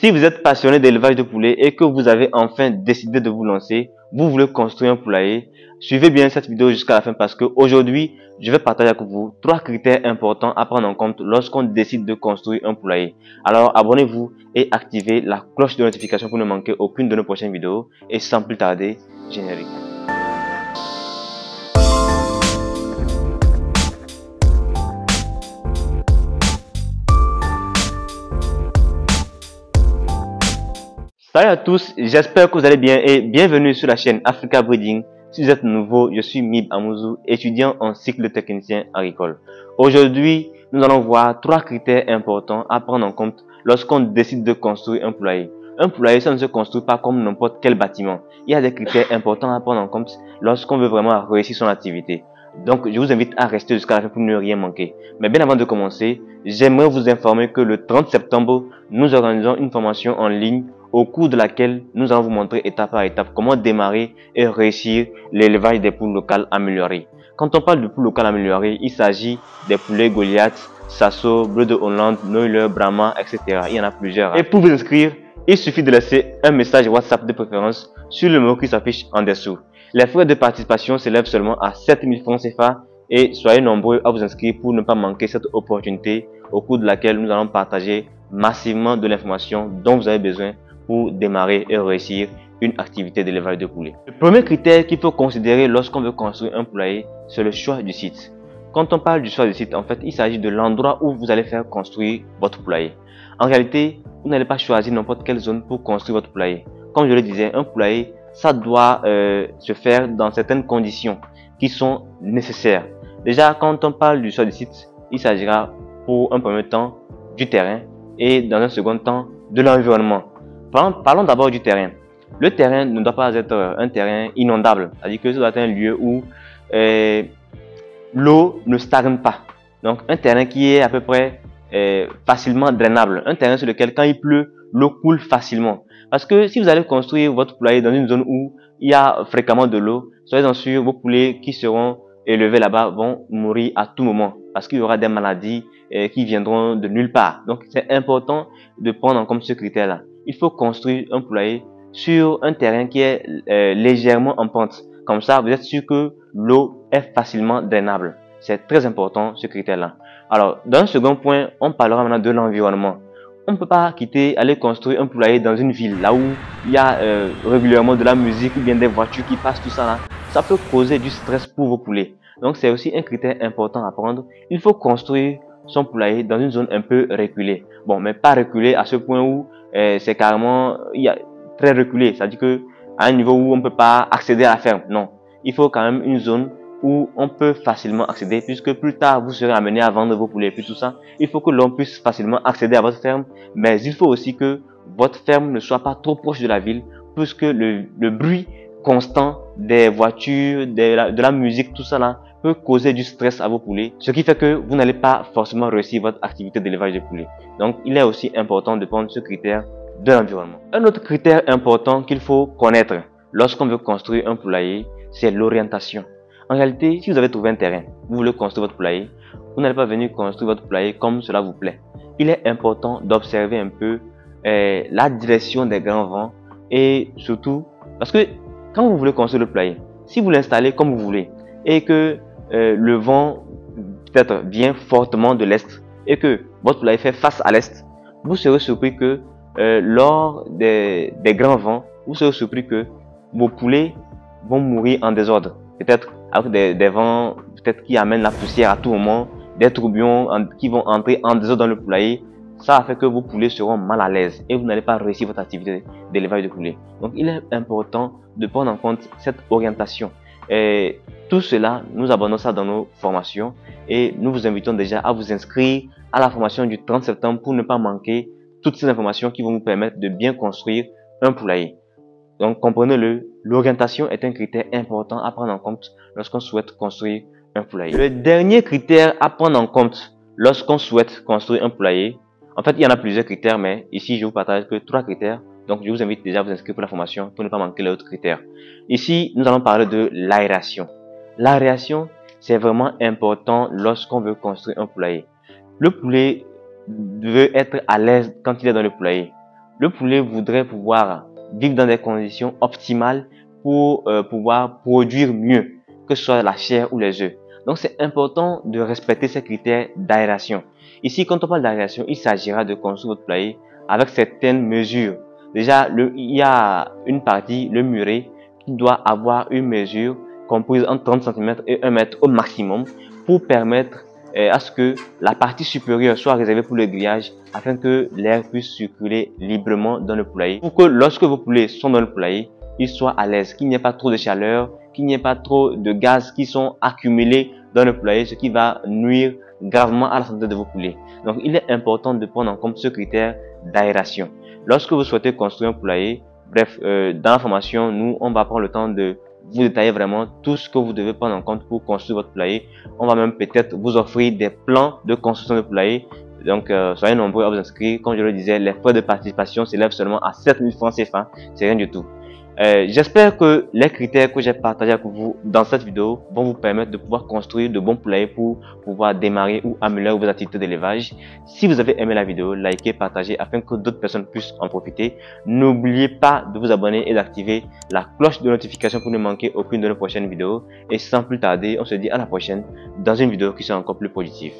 Si vous êtes passionné d'élevage de poulets et que vous avez enfin décidé de vous lancer, vous voulez construire un poulailler, suivez bien cette vidéo jusqu'à la fin parce que aujourd'hui, je vais partager avec vous 3 critères importants à prendre en compte lorsqu'on décide de construire un poulailler. Alors abonnez-vous et activez la cloche de notification pour ne manquer aucune de nos prochaines vidéos. Et sans plus tarder, générique. Salut à tous, j'espère que vous allez bien et bienvenue sur la chaîne Africa Breeding. Si vous êtes nouveau, je suis Mib Amouzou, étudiant en cycle de technicien agricole. Aujourd'hui, nous allons voir 3 critères importants à prendre en compte lorsqu'on décide de construire un poulailler. Un poulailler, ça ne se construit pas comme n'importe quel bâtiment. Il y a des critères importants à prendre en compte lorsqu'on veut vraiment réussir son activité. Donc, je vous invite à rester jusqu'à la fin pour ne rien manquer. Mais bien avant de commencer, j'aimerais vous informer que le 30 septembre, nous organisons une formation en ligne au cours de laquelle nous allons vous montrer étape par étape comment démarrer et réussir l'élevage des poules locales améliorées. Quand on parle de poules locales améliorées, il s'agit des poulets Goliath, Sasso, Bleu de Hollande, Noiler, Brahma, etc. Il y en a plusieurs. Et pour vous inscrire, il suffit de laisser un message WhatsApp de préférence sur le mot qui s'affiche en dessous. Les frais de participation s'élèvent seulement à 7000 francs CFA et soyez nombreux à vous inscrire pour ne pas manquer cette opportunité au cours de laquelle nous allons partager massivement de l'information dont vous avez besoin pour démarrer et réussir une activité d'élevage de poulets. Le premier critère qu'il faut considérer lorsqu'on veut construire un poulailler, c'est le choix du site. Quand on parle du choix du site, en fait, il s'agit de l'endroit où vous allez faire construire votre poulailler. En réalité, vous n'allez pas choisir n'importe quelle zone pour construire votre poulailler. Comme je le disais, un poulailler, ça doit se faire dans certaines conditions qui sont nécessaires. Déjà, quand on parle du choix du site, il s'agira pour un premier temps du terrain et dans un second temps de l'environnement. Parlons d'abord du terrain. Le terrain ne doit pas être un terrain inondable, c'est-à-dire que ça doit être un lieu où l'eau ne stagne pas. Donc un terrain qui est à peu près facilement drainable, un terrain sur lequel quand il pleut, l'eau coule facilement. Parce que si vous allez construire votre poulailler dans une zone où il y a fréquemment de l'eau, soyez-en sûr, vos poulets qui seront élevés là-bas vont mourir à tout moment parce qu'il y aura des maladies qui viendront de nulle part. Donc c'est important de prendre en compte ce critère-là. Il faut construire un poulailler sur un terrain qui est légèrement en pente. Comme ça, vous êtes sûr que l'eau est facilement drainable. C'est très important ce critère-là. Alors, dans un second point, on parlera maintenant de l'environnement. On ne peut pas aller construire un poulailler dans une ville, là où il y a régulièrement de la musique ou bien des voitures qui passent, tout ça là. Ça peut causer du stress pour vos poulets. Donc, c'est aussi un critère important à prendre. Il faut construire son poulailler dans une zone un peu reculée. Bon, mais pas reculée à ce point où c'est carrément très reculé. C'est-à-dire que à un niveau où on ne peut pas accéder à la ferme. Non. Il faut quand même une zone où on peut facilement accéder, puisque plus tard vous serez amené à vendre vos poulets et puis tout ça. Il faut que l'on puisse facilement accéder à votre ferme, mais il faut aussi que votre ferme ne soit pas trop proche de la ville, puisque le bruit constant des voitures, de la musique, tout ça là, peut causer du stress à vos poulets, ce qui fait que vous n'allez pas forcément réussir votre activité d'élevage de poulets. Donc, il est aussi important de prendre ce critère de l'environnement. Un autre critère important qu'il faut connaître lorsqu'on veut construire un poulailler, c'est l'orientation. En réalité, si vous avez trouvé un terrain, vous voulez construire votre poulailler, vous n'allez pas venir construire votre poulailler comme cela vous plaît. Il est important d'observer un peu la direction des grands vents et surtout, parce que quand vous voulez construire le poulailler, si vous l'installez comme vous voulez et que le vent peut-être vient fortement de l'est et que votre poulailler fait face à l'est, vous serez surpris que lors des grands vents, vous serez surpris que vos poulets vont mourir en désordre. Peut-être avec des vents peut-être qui amènent la poussière à tout moment, des tourbillons qui vont entrer en désordre dans le poulailler. Ça fait que vos poulets seront mal à l'aise et vous n'allez pas réussir votre activité d'élevage de poulets. Donc il est important de prendre en compte cette orientation. Et tout cela, nous abordons ça dans nos formations et nous vous invitons déjà à vous inscrire à la formation du 30 septembre pour ne pas manquer toutes ces informations qui vont vous permettre de bien construire un poulailler. Donc comprenez-le, l'orientation est un critère important à prendre en compte lorsqu'on souhaite construire un poulailler. Le dernier critère à prendre en compte lorsqu'on souhaite construire un poulailler, en fait il y en a plusieurs critères, mais ici je vous partage que 3 critères. Donc je vous invite déjà à vous inscrire pour la formation pour ne pas manquer les autres critères. Ici nous allons parler de l'aération. L'aération, c'est vraiment important lorsqu'on veut construire un poulailler. Le poulet veut être à l'aise quand il est dans le poulailler. Le poulet voudrait pouvoir vivre dans des conditions optimales pour pouvoir produire mieux, que ce soit la chair ou les œufs. Donc c'est important de respecter ces critères d'aération. Ici, quand on parle d'aération, il s'agira de construire votre poulailler avec certaines mesures. Déjà, il y a une partie, le muret, qui doit avoir une mesure comprise entre 30 cm et 1 mètre au maximum pour permettre à ce que la partie supérieure soit réservée pour le grillage afin que l'air puisse circuler librement dans le poulailler. Pour que lorsque vos poulets sont dans le poulailler, ils soient à l'aise, qu'il n'y ait pas trop de chaleur, qu'il n'y ait pas trop de gaz qui sont accumulés dans le poulailler, ce qui va nuire gravement à la santé de vos poulets. Donc il est important de prendre en compte ce critère d'aération. Lorsque vous souhaitez construire un poulailler, bref, dans la formation, nous, on va prendre le temps de vous détailler vraiment tout ce que vous devez prendre en compte pour construire votre poulailler. On va même peut-être vous offrir des plans de construction de poulailler. Donc, soyez nombreux à vous inscrire. Comme je le disais, les frais de participation s'élèvent seulement à 7 000 francs CFA. C'est rien du tout. J'espère que les critères que j'ai partagés avec vous dans cette vidéo vont vous permettre de pouvoir construire de bons poulaillers pour pouvoir démarrer ou améliorer vos activités d'élevage. Si vous avez aimé la vidéo, likez, partagez afin que d'autres personnes puissent en profiter. N'oubliez pas de vous abonner et d'activer la cloche de notification pour ne manquer aucune de nos prochaines vidéos. Et sans plus tarder, on se dit à la prochaine dans une vidéo qui sera encore plus positive.